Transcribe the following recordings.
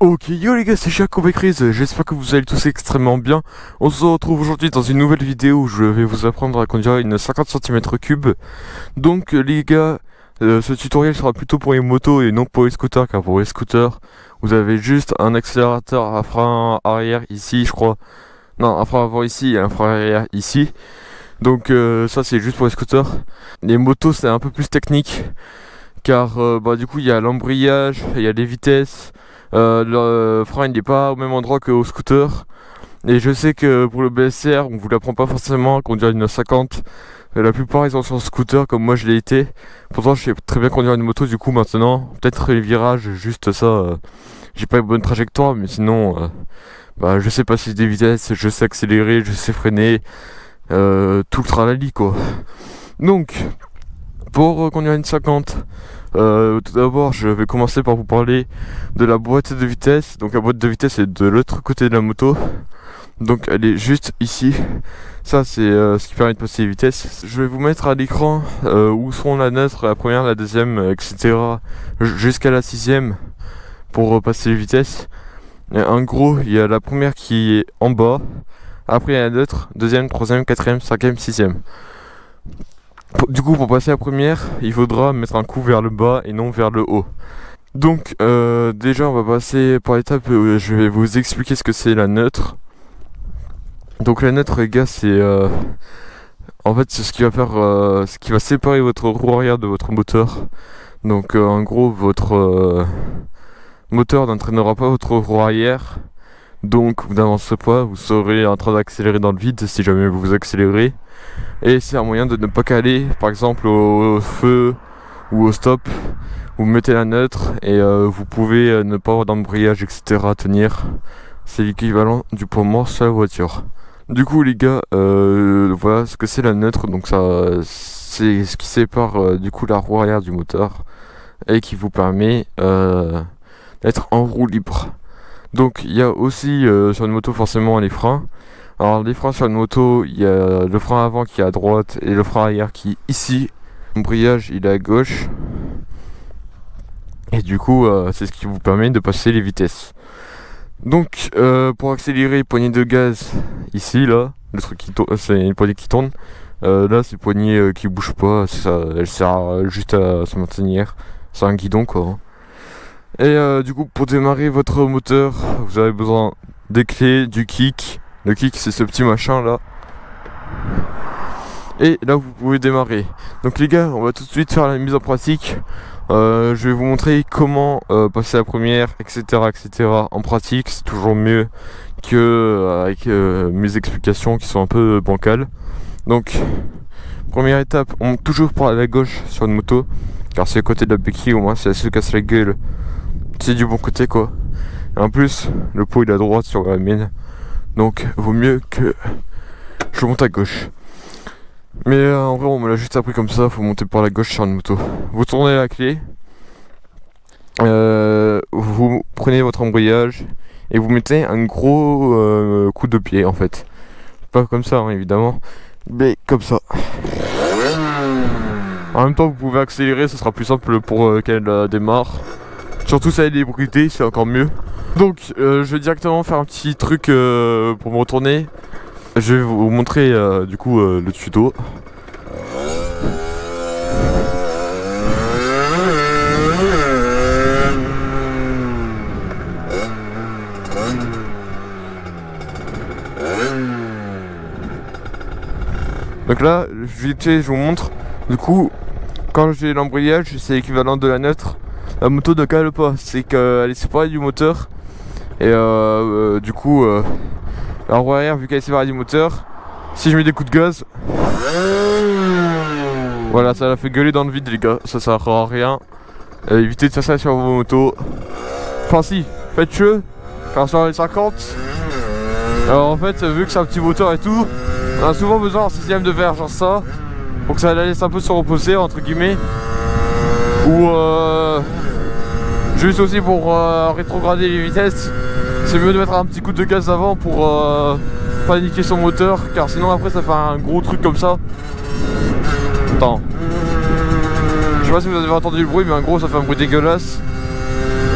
Ok, yo les gars, c'est Jacob et Chris, j'espère que vous allez tous extrêmement bien. On se retrouve aujourd'hui dans une nouvelle vidéo où je vais vous apprendre à conduire une 50 cm3. Donc les gars, ce tutoriel sera plutôt pour les motos et non pour les scooters, car pour les scooters, vous avez juste un accélérateur à frein arrière ici, je crois. Non, un frein avant ici et un frein arrière ici. Donc ça c'est juste pour les scooters. Les motos c'est un peu plus technique, car du coup il y a l'embrayage, il y a les vitesses. Le frein il n'est pas au même endroit qu'au scooter. Et je sais que pour le BSR, on vous l'apprend pas forcément à conduire une 50. La plupart ils sont sur scooter comme moi je l'ai été. Pourtant je sais très bien conduire une moto du coup maintenant. Peut-être les virages, juste ça, j'ai pas une bonne trajectoire, mais sinon je sais passer des vitesses, je sais accélérer, je sais freiner, tout le tralali quoi. Donc pour conduire une 50, tout d'abord je vais commencer par vous parler de la boîte de vitesse. Donc la boîte de vitesse est de l'autre côté de la moto, donc elle est juste ici. Ça c'est ce qui permet de passer les vitesses. Je vais vous mettre à l'écran où seront la neutre, la première, la deuxième, etc. jusqu'à la sixième pour passer les vitesses. Et en gros il y a la première qui est en bas, après il y a la neutre, deuxième, troisième, quatrième, cinquième, sixième. Du coup pour passer la première il faudra mettre un coup vers le bas et non vers le haut. Donc déjà on va passer par l'étape où je vais vous expliquer ce que c'est la neutre. Donc la neutre les gars c'est en fait c'est ce qui va faire ce qui va séparer votre roue arrière de votre moteur. Donc en gros votre moteur n'entraînera pas votre roue arrière, donc vous n'avancerez pas, vous serez en train d'accélérer dans le vide si jamais vous accélérez. Et c'est un moyen de ne pas caler, par exemple au feu ou au stop. Vous mettez la neutre et vous pouvez ne pas avoir d'embrayage, etc. à tenir. C'est l'équivalent du poids mort sur la voiture. Du coup les gars, voilà ce que c'est la neutre. Donc ça, c'est ce qui sépare du coup la roue arrière du moteur et qui vous permet d'être en roue libre. Donc il y a aussi sur une moto forcément les freins. Alors les freins sur une moto, il y a le frein avant qui est à droite et le frein arrière qui est ici. L'embrayage il est à gauche. Et du coup c'est ce qui vous permet de passer les vitesses. Donc pour accélérer, poignée de gaz ici là, le truc qui tourne, c'est une poignée qui tourne. Là c'est une poignée qui bouge pas, elle sert juste à se maintenir. C'est un guidon quoi. Et du coup pour démarrer votre moteur, vous avez besoin des clés, du kick. Le kick c'est ce petit machin là. Et là vous pouvez démarrer. Donc les gars, on va tout de suite faire la mise en pratique. Je vais vous montrer comment passer la première, etc. En pratique, c'est toujours mieux que avec mes explications qui sont un peu bancales. Donc première étape, on monte toujours par la gauche sur une moto, car c'est le côté de la béquille, au moins si elle se casse la gueule, c'est du bon côté quoi. Et en plus, le pot il est à droite sur la mine. Donc vaut mieux que je monte à gauche. Mais en vrai on me l'a juste appris comme ça, faut monter par la gauche sur une moto. Vous tournez la clé, vous prenez votre embrayage et vous mettez un gros coup de pied en fait. Pas comme ça hein, évidemment, mais comme ça. En même temps vous pouvez accélérer, ce sera plus simple pour qu'elle démarre. Surtout si elle est débridée, c'est encore mieux. Donc je vais directement faire un petit truc pour me retourner. Je vais vous montrer du coup le tuto. Donc là, je vous montre. Du coup, quand j'ai l'embrayage, c'est l'équivalent de la neutre. La moto ne cale pas, c'est qu'elle est séparée du moteur. Et du coup, la roue arrière, vu qu'elle est séparée du moteur, si je mets des coups de gaz, voilà, ça la fait gueuler dans le vide les gars, ça sert à rien. Évitez de faire ça sur vos motos. Enfin si, faites-le, car sur les 50, alors en fait, vu que c'est un petit moteur et tout, on a souvent besoin d'un système de verre, genre ça, pour que ça la laisse un peu se reposer, entre guillemets. Ou juste aussi pour rétrograder les vitesses. C'est mieux de mettre un petit coup de gaz avant pour pas niquer son moteur, car sinon après ça fait un gros truc comme ça. Attends. Je sais pas si vous avez entendu le bruit, mais en gros ça fait un bruit dégueulasse.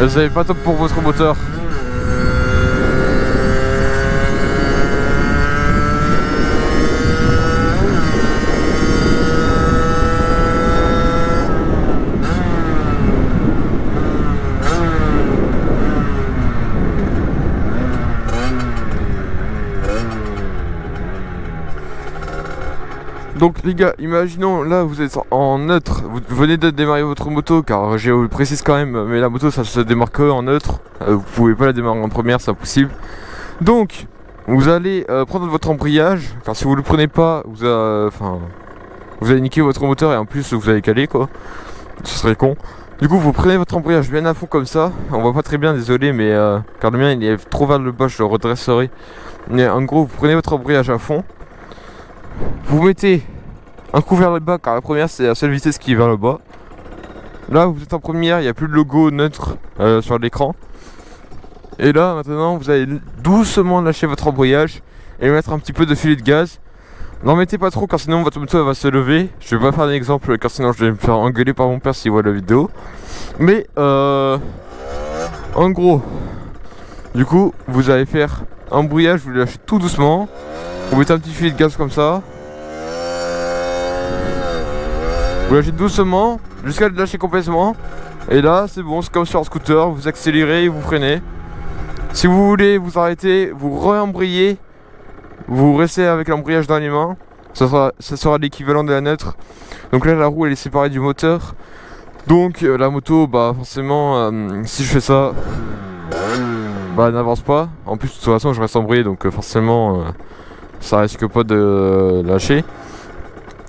Et c'est pas top pour votre moteur. Donc les gars, imaginons là vous êtes en neutre, vous venez de démarrer votre moto, car je le précise quand même, mais la moto ça se démarre que en neutre, vous pouvez pas la démarrer en première, c'est impossible. Donc vous allez prendre votre embrayage, car si vous le prenez pas, vous allez niquer votre moteur et en plus vous allez caler quoi, ce serait con. Du coup vous prenez votre embrayage bien à fond comme ça, on voit pas très bien désolé mais car le mien il est trop vers le bas, je le redresserai. Mais en gros vous prenez votre embrayage à fond. Vous mettez un coup vers le bas car la première c'est la seule vitesse qui est vers le bas. Là vous êtes en première, il n'y a plus de logo neutre sur l'écran. Et là maintenant vous allez doucement lâcher votre embrayage et mettre un petit peu de filet de gaz. N'en mettez pas trop car sinon votre moto elle va se lever. Je vais pas faire d'exemple car sinon je vais me faire engueuler par mon père s'il voit la vidéo. Mais en gros, du coup vous allez faire un brouillage, vous le lâchez tout doucement. Vous mettez un petit filet de gaz comme ça. Vous lâchez doucement jusqu'à le lâcher complètement. Et là c'est bon, c'est comme sur un scooter, vous accélérez et vous freinez. Si vous voulez vous arrêter, vous re-embrayez. Vous restez avec l'embrayage dans les mains. Ça sera l'équivalent de la neutre. Donc là la roue elle est séparée du moteur. Donc la moto bah forcément si je fais ça bah elle n'avance pas. En plus de toute façon je reste embrayé donc forcément ça risque pas de lâcher.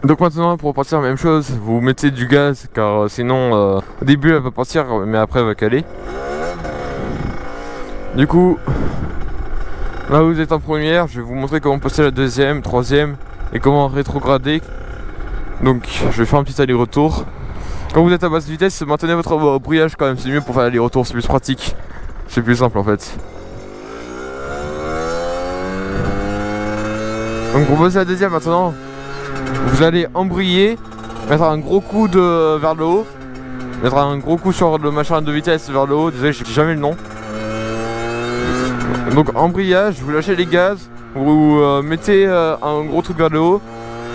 Donc maintenant pour partir la même chose, vous mettez du gaz car sinon au début elle va partir mais après elle va caler. Du coup là vous êtes en première, je vais vous montrer comment passer la deuxième, troisième et comment rétrograder. Donc je vais faire un petit aller-retour. Quand vous êtes à basse vitesse, maintenez votre embrayage quand même, c'est mieux pour faire l'aller-retour, c'est plus pratique. C'est plus simple en fait. Donc pour passer la deuxième maintenant, vous allez embrayer, mettre un gros coup vers le haut, mettre un gros coup sur le machin de vitesse vers le haut, désolé je sais jamais le nom. Donc embrayage, vous lâchez les gaz, vous mettez un gros truc vers le haut,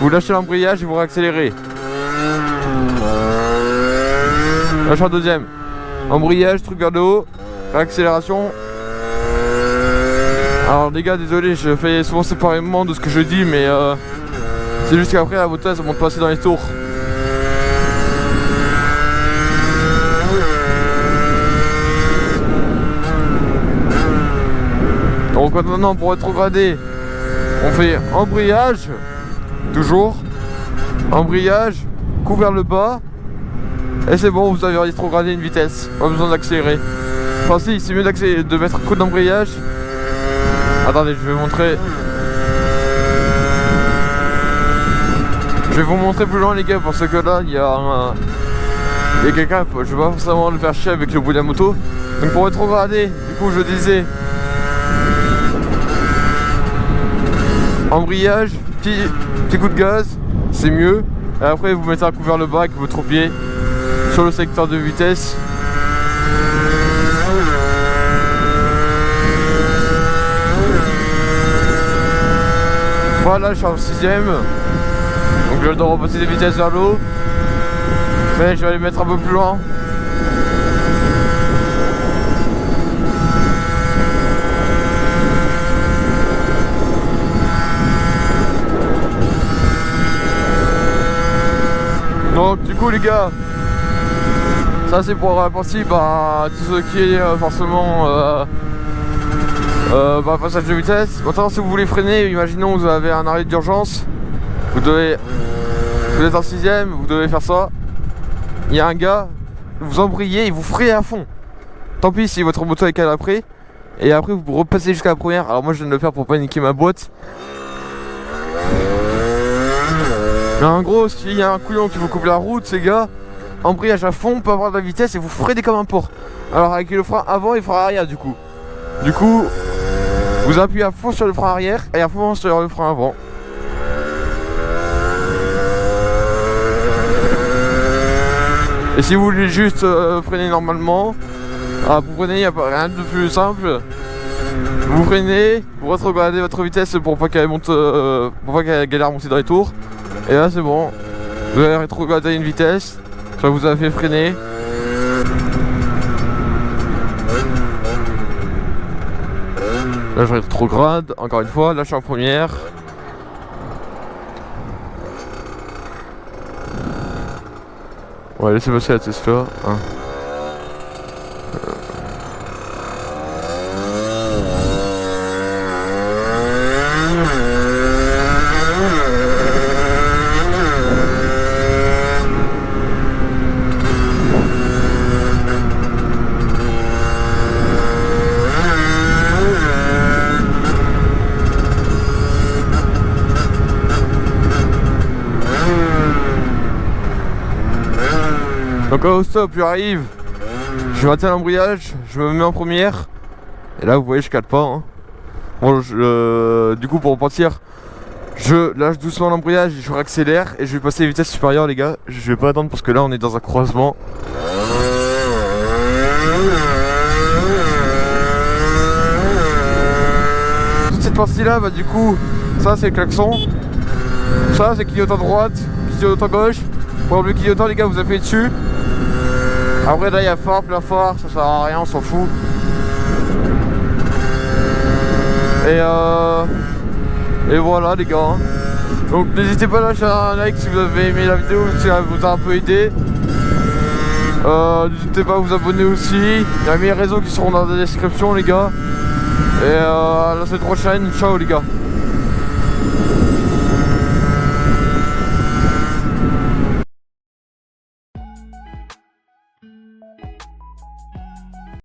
vous lâchez l'embrayage et vous réaccélérez. Lâchez un deuxième. Embrayage, truc vers le haut, réaccélération. Alors les gars désolé je fais souvent séparément de ce que je dis mais c'est juste qu'après la moto elle se monte pas assez dans les tours. Donc maintenant pour rétrograder, on fait embrayage, toujours, embrayage, coup vers le bas, et c'est bon, vous avez rétrogradé une vitesse, pas besoin d'accélérer. Enfin si, c'est mieux de mettre un coup d'embrayage. Attendez, je vais montrer. Je vais vous montrer plus loin les gars parce que là il y a quelqu'un, je vais pas forcément le faire chier avec le bout de la moto. Donc pour rétrograder, du coup je disais embrayage, petit coup de gaz, c'est mieux. Et après vous mettez un coup vers le bas avec votre pied sur le secteur de vitesse. Voilà, je suis en 6ème. Donc je dois repasser des vitesses vers l'eau. Mais je vais aller mettre un peu plus loin. Donc du coup les gars, ça c'est pour la partie bah, tout ce qui est forcément passage de vitesse. Maintenant si vous voulez freiner, imaginons vous avez un arrêt d'urgence, vous êtes en 6ème, vous devez faire ça. Il y a un gars, vous embrayez et vous freinez à fond. Tant pis si votre moto est calée après. Et après vous repassez jusqu'à la première. Alors moi je viens de le faire pour pas niquer ma boîte. Mais en gros, s'il y a un couillon qui vous coupe la route, ces gars, embrayage à fond, pas avoir de la vitesse et vous freinez comme un porc. Alors avec le frein avant et le frein arrière du coup. Du coup, vous appuyez à fond sur le frein arrière et à fond sur le frein avant. Et si vous voulez juste freiner normalement, vous prenez, il n'y a rien de plus simple. Vous freinez, vous rétrogradez votre vitesse pour pas qu'elle monte, pour pas qu'elle galère à monter dans les tours. Et là c'est bon, vous avez rétrogradé une vitesse, ça vous a fait freiner. Là je rétrograde, encore une fois, là je suis en première. Ouais, laissez passer la Tesla. Hein. Donc au stop, j'arrive, je maintiens l'embrayage, je me mets en première, et là vous voyez je cale pas. Hein. Bon, du coup pour repartir, je lâche doucement l'embrayage, je réaccélère et je vais passer les vitesses supérieures les gars. Je vais pas attendre parce que là on est dans un croisement. Toute cette partie là, bah du coup, ça c'est le klaxon, ça c'est clignotant à droite, clignotant à gauche. Pour le clignotant les gars vous appuyez dessus. Après là il y a phare, plein phare, ça sert à rien, on s'en fout. Et voilà les gars. Donc n'hésitez pas à lâcher un like si vous avez aimé la vidéo, si elle vous a un peu aidé. N'hésitez pas à vous abonner aussi. Il y a mes réseaux qui seront dans la description les gars. Et à la semaine prochaine, ciao les gars.